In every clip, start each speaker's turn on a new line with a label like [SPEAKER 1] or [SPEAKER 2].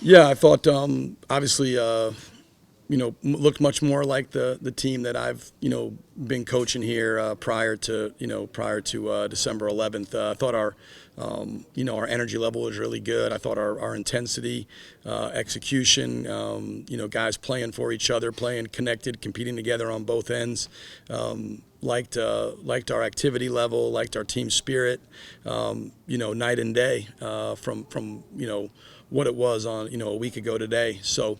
[SPEAKER 1] Yeah, I thought obviously looked much more like the team that I've been coaching here prior to December 11th. I thought our energy level was really good. I thought our intensity, execution, guys playing for each other, playing connected, competing together on both ends. Liked our activity level, liked our team spirit, night and day from what it was on a week ago today. So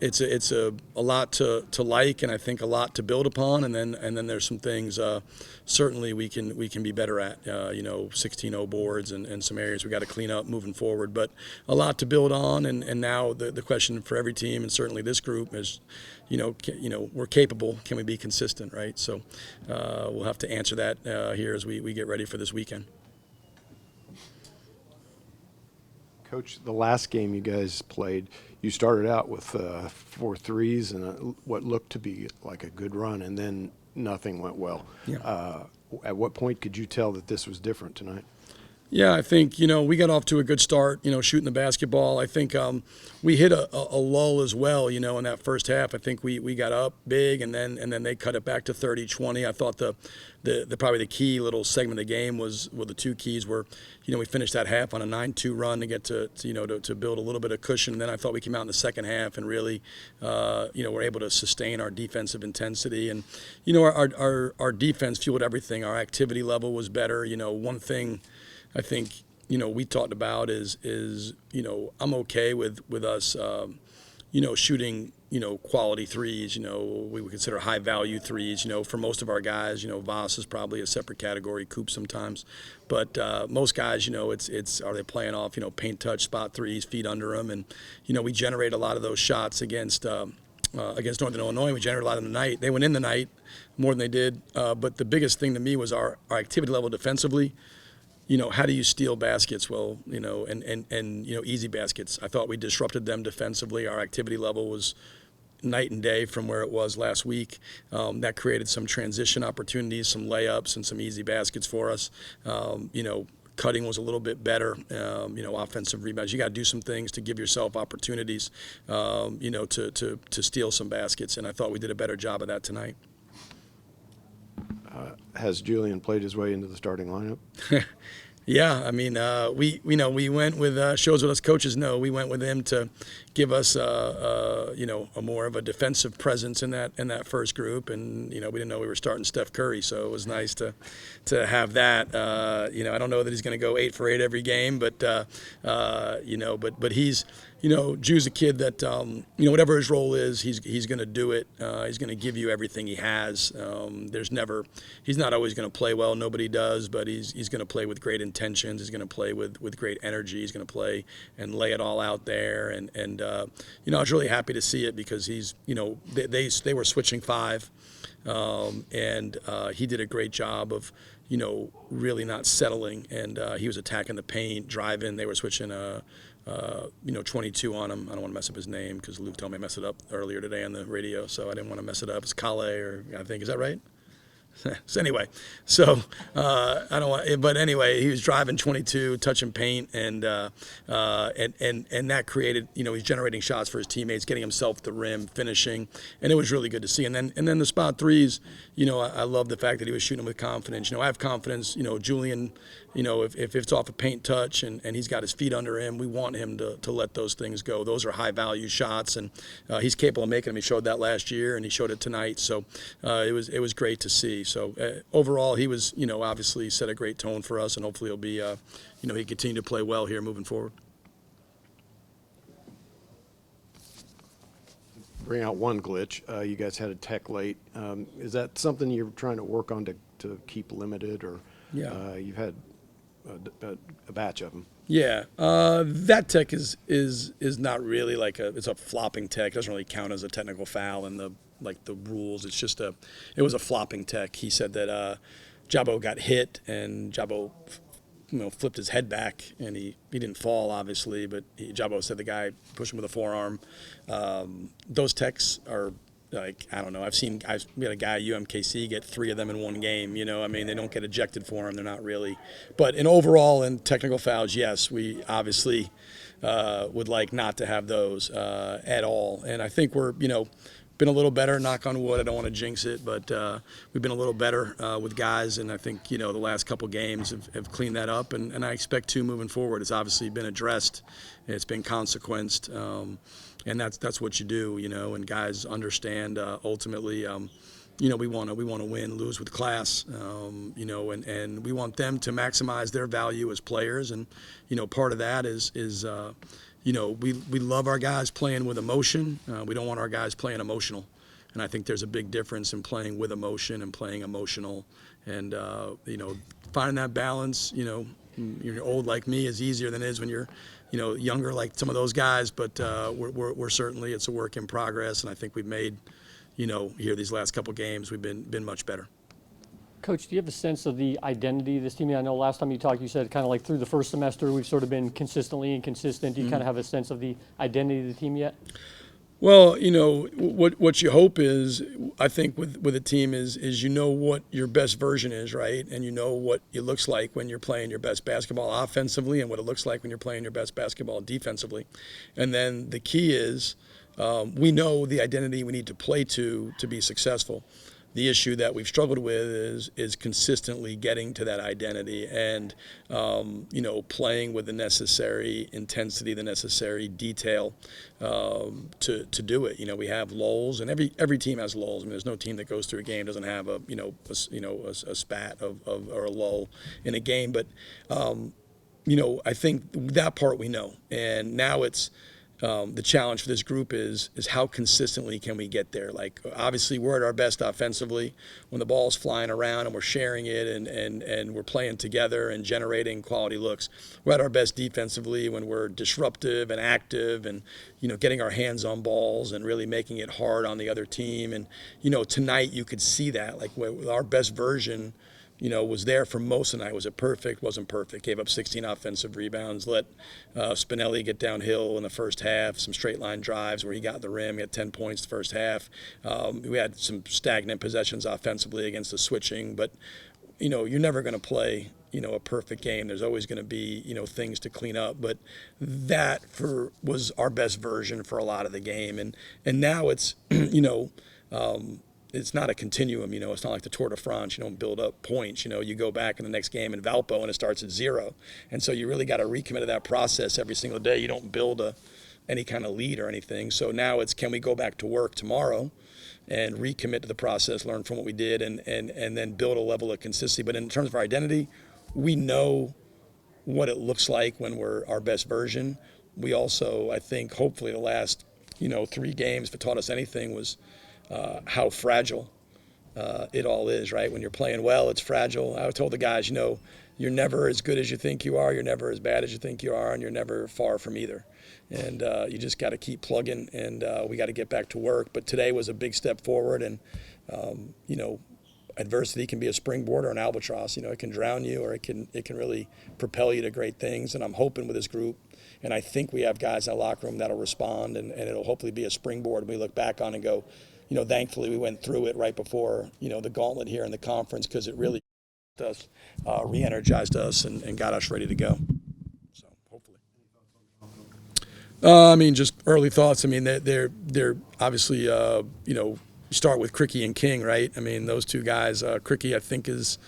[SPEAKER 1] it's a lot to like, and I think a lot to build upon, and then there's some things certainly we can be better at. 16-0 boards and some areas we got to clean up moving forward, but a lot to build on, and now the question for every team and certainly this group is, we're capable. Can we be consistent, right? So we'll have to answer that here as we get ready for this weekend.
[SPEAKER 2] Coach, the last game you guys played, you started out with 4 threes and what looked to be like a good run, and then nothing went well.
[SPEAKER 1] Yeah.
[SPEAKER 2] At what point could you tell that this was different tonight?
[SPEAKER 1] Yeah, I think we got off to a good start. Shooting the basketball. I think we hit a lull as well. In that first half, I think we got up big, and then they cut it back to 30-20. I thought the probably the key little segment of the game was the two keys were, we finished that half on a 9-2 run to get to build a little bit of cushion. And then I thought we came out in the second half and really were able to sustain our defensive intensity, and our defense fueled everything. Our activity level was better. One thing I think we talked about is I'm okay with us shooting quality threes. We would consider high value threes. For most of our guys, Voss is probably a separate category, Coop sometimes, but most guys, it's are they playing off paint touch spot threes, feet under them, and we generate a lot of those shots against Northern Illinois. We generated a lot in the night. They went in the night more than they did, but the biggest thing to me was our activity level defensively. How do you steal baskets? Well, and easy baskets. I thought we disrupted them defensively. Our activity level was night and day from where it was last week. That created some transition opportunities, some layups, and some easy baskets for us. Cutting was a little bit better. Offensive rebounds. You got to do some things to give yourself opportunities. To steal some baskets, and I thought we did a better job of that tonight.
[SPEAKER 2] Has Julian played his way into the starting lineup?
[SPEAKER 1] Yeah, I mean, we went with shows what us coaches know. We went with him to give us a more of a defensive presence in that first group, and we didn't know we were starting Steph Curry, so it was nice to have that. I don't know that he's going to go 8 for 8 every game, but but he's. Ju's a kid that, whatever his role is, he's going to do it. He's going to give you everything he has. He's not always going to play well. Nobody does, but he's going to play with great intentions. He's going to play with great energy. He's going to play and lay it all out there. And I was really happy to see it because he's, they were switching 5, and he did a great job of, really not settling. And he was attacking the paint, driving. They were switching 22 on him. I don't want to mess up his name because Luke told me I messed it up earlier today on the radio, so I didn't want to mess it up. It's Kale, or I think, is that right? So anyway, I don't want. But anyway, he was driving 22, touching paint, and that created. He's generating shots for his teammates, getting himself the rim, finishing, and it was really good to see. And then the spot threes. I love the fact that he was shooting with confidence. I have confidence. Julian. If it's off a paint touch and he's got his feet under him, we want him to let those things go. Those are high value shots, and he's capable of making them. He showed that last year, and he showed it tonight. So it was great to see. So overall, he was obviously set a great tone for us, and hopefully he'll be he continue to play well here moving forward.
[SPEAKER 2] Bring out one glitch. You guys had a tech late. Is that something you're trying to work on to keep limited, or you've had a batch of them?
[SPEAKER 1] Yeah, that tech is not really it's a flopping tech. It doesn't really count as a technical foul in the rules. It's just it was a flopping tech. He said that Jabo got hit and Jabo flipped his head back, and he didn't fall obviously, but Jabo said the guy pushed him with a forearm. Those techs are like, I don't know. We had a guy at UMKC get 3 of them in one game. I mean, they don't get ejected for them. They're not really. But in technical fouls, yes, we obviously would like not to have those at all. And I think we're, been a little better, knock on wood. I don't want to jinx it, but we've been a little better with guys, and I think the last couple games have cleaned that up, and I expect to moving forward. It's obviously been addressed, it's been consequenced, and that's what you do, and guys understand ultimately. We want to win, lose with class, and we want them to maximize their value as players, and part of that is we love our guys playing with emotion. We don't want our guys playing emotional. And I think there's a big difference in playing with emotion and playing emotional. And, finding that balance, you're old like me is easier than it is when you're, younger like some of those guys. But we're certainly, it's a work in progress. And I think we've made, here these last couple games, we've been much better.
[SPEAKER 3] Coach, do you have a sense of the identity of this team? I know last time you talked, you said kind of like through the first semester, we've sort of been consistently inconsistent. Do you kind of have a sense of the identity of the team yet?
[SPEAKER 1] Well, what you hope is, I think with a team is what your best version is, right? And what it looks like when you're playing your best basketball offensively, and what it looks like when you're playing your best basketball defensively. And then the key is we know the identity we need to play to be successful. The issue that we've struggled with is consistently getting to that identity and, playing with the necessary intensity, the necessary detail to do it. We have lulls, and every team has lulls. I mean, there's no team that goes through a game doesn't have a spat or a lull in a game. But, I think that part we know. And now it's, the challenge for this group is how consistently can we get there? Like, obviously, we're at our best offensively when the ball's flying around and we're sharing it and we're playing together and generating quality looks. We're at our best defensively when we're disruptive and active and, getting our hands on balls and really making it hard on the other team. And, tonight you could see that. Like, our best version was there for most of the night. Was it perfect? Wasn't perfect. Gave up 16 offensive rebounds. Let Spinelli get downhill in the first half. Some straight line drives where he got the rim. He had 10 points the first half. We had some stagnant possessions offensively against the switching. But, you're never going to play, a perfect game. There's always going to be, things to clean up. But that was our best version for a lot of the game. And now it's, it's not a continuum, it's not like the Tour de France. You don't build up points. You go back in the next game in Valpo and it starts at 0. And so you really got to recommit to that process every single day. You don't build any kind of lead or anything. So now it's, can we go back to work tomorrow and recommit to the process, learn from what we did, and then build a level of consistency. But in terms of our identity, we know what it looks like when we're our best version. We also, I think, hopefully the last, 3 games, if it taught us anything, was how fragile it all is, right? When you're playing well, it's fragile. I told the guys, you're never as good as you think you are, you're never as bad as you think you are, and you're never far from either. And you just got to keep plugging, and we got to get back to work. But today was a big step forward, and, adversity can be a springboard or an albatross. It can drown you, or it can really propel you to great things. And I'm hoping with this group, and I think we have guys in the locker room that'll respond, and it'll hopefully be a springboard we look back on and go, thankfully we went through it right before, the gauntlet here in the conference, because it really re-energized us and got us ready to go. So hopefully. Just early thoughts. They're obviously, you start with Cricky and King, right? Those two guys. Cricky, I think, is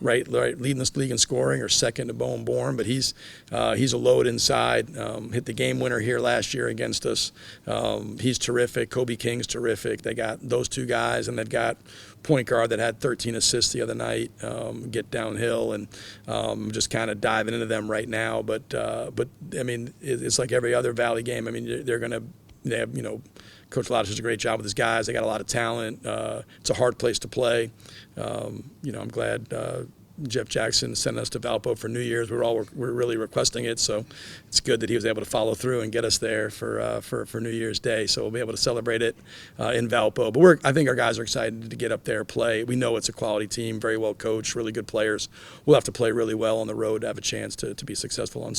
[SPEAKER 1] right leading this league in scoring, or second to Bowen Bourne, but he's a load inside. Hit the game winner here last year against us. He's terrific. Kobe King's terrific. They got those two guys, and they've got point guard that had 13 assists the other night. Get downhill, and just kind of diving into them right now. But it's like every other Valley game. They have Coach Lodge does a great job with his guys. They got a lot of talent. It's a hard place to play. I'm glad Jeff Jackson sent us to Valpo for New Year's. We're really requesting it, so it's good that he was able to follow through and get us there for New Year's Day. So we'll be able to celebrate it in Valpo. But I think our guys are excited to get up there, play. We know it's a quality team, very well coached, really good players. We'll have to play really well on the road to have a chance to be successful on